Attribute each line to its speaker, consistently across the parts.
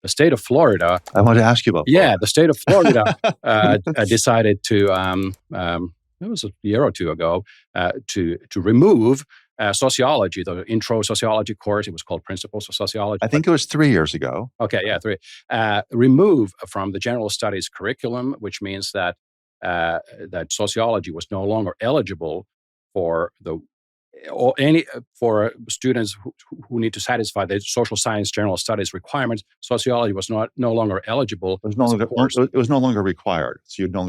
Speaker 1: the state of Florida.
Speaker 2: I want to ask you about Florida.
Speaker 1: Yeah, the state of Florida decided to, it was a year or two ago, to remove sociology, the intro sociology course. It was called Principles of Sociology.
Speaker 2: I think it was 3 years ago.
Speaker 1: Okay, yeah, 3. Remove from the general studies curriculum, which means that that sociology was no longer eligible for for students who need to satisfy the social science general studies requirements. Sociology was no longer eligible.
Speaker 2: It was no longer required. So you no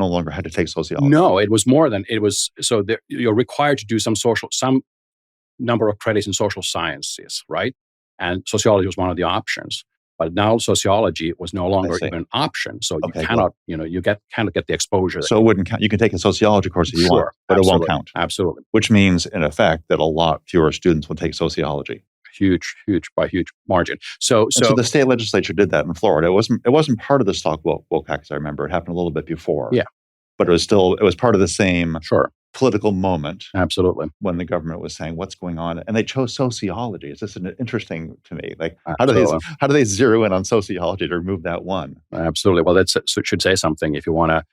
Speaker 2: longer had to take sociology.
Speaker 1: No, it was more than it was. So you're required to do some number of credits in social sciences, right? And sociology was one of the options. But now sociology was no longer even an option. So you cannot, cannot get the exposure.
Speaker 2: So it wouldn't count. You can take a sociology course if you want, but it won't count.
Speaker 1: Absolutely.
Speaker 2: Which means, in effect, that a lot fewer students will take sociology.
Speaker 1: Huge margin. So
Speaker 2: the state legislature did that in Florida. It wasn't part of the stock woke act, as I remember. It happened a little bit before.
Speaker 1: Yeah.
Speaker 2: But it was part of the same political moment.
Speaker 1: Absolutely.
Speaker 2: When the government was saying what's going on, and they chose sociology. It's just interesting to me. Like, how do they zero in on sociology to remove that one?
Speaker 1: Absolutely. Well, that should say something. If you want to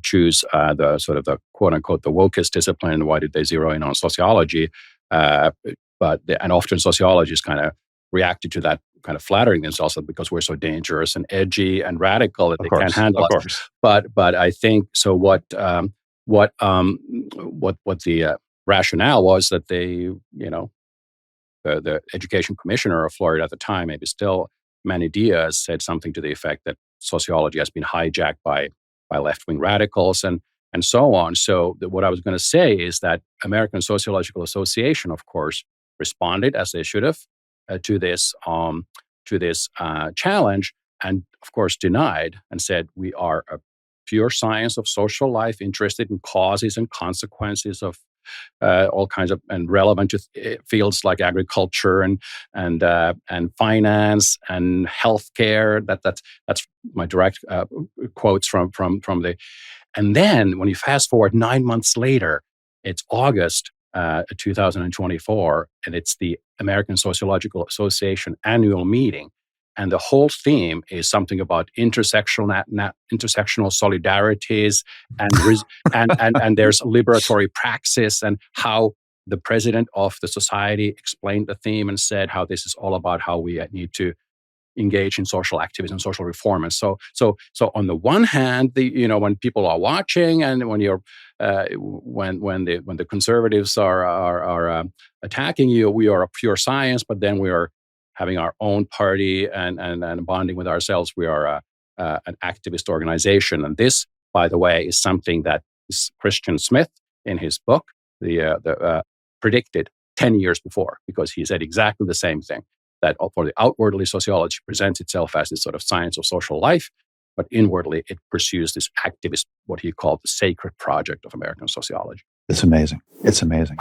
Speaker 1: choose the sort of the quote unquote the wokest discipline, why did they zero in on sociology? And often sociologists kind of reacted to that, kind of flattering themselves because we're so dangerous and edgy and radical that they can't handle us. But I think so. What the rationale was that the education commissioner of Florida at the time, maybe still Manny Diaz, said something to the effect that sociology has been hijacked by left-wing radicals and so on. So what I was going to say is that American Sociological Association, of course, responded as they should have to this challenge, and of course denied and said we are a pure science of social life, interested in causes and consequences of all kinds of, and relevant to fields like agriculture and finance and healthcare. That's my direct quotes from the. And then when you fast forward 9 months later, it's August 2024, and it's the American Sociological Association annual meeting. And the whole theme is something about intersectional solidarities and there's liberatory praxis, and how the president of the society explained the theme and said how this is all about how we need to engage in social activism, social reform. And so on the one hand, when people are watching, and when you're when the conservatives are attacking you, we are a pure science, but then we are having our own party and bonding with ourselves. We are an activist organization. And this, by the way, is something that Christian Smith, in his book, predicted 10 years before, because he said exactly the same thing, that for the outwardly, sociology presents itself as this sort of science of social life, but inwardly it pursues this activist, what he called the sacred project of American sociology.
Speaker 2: It's amazing. It's amazing.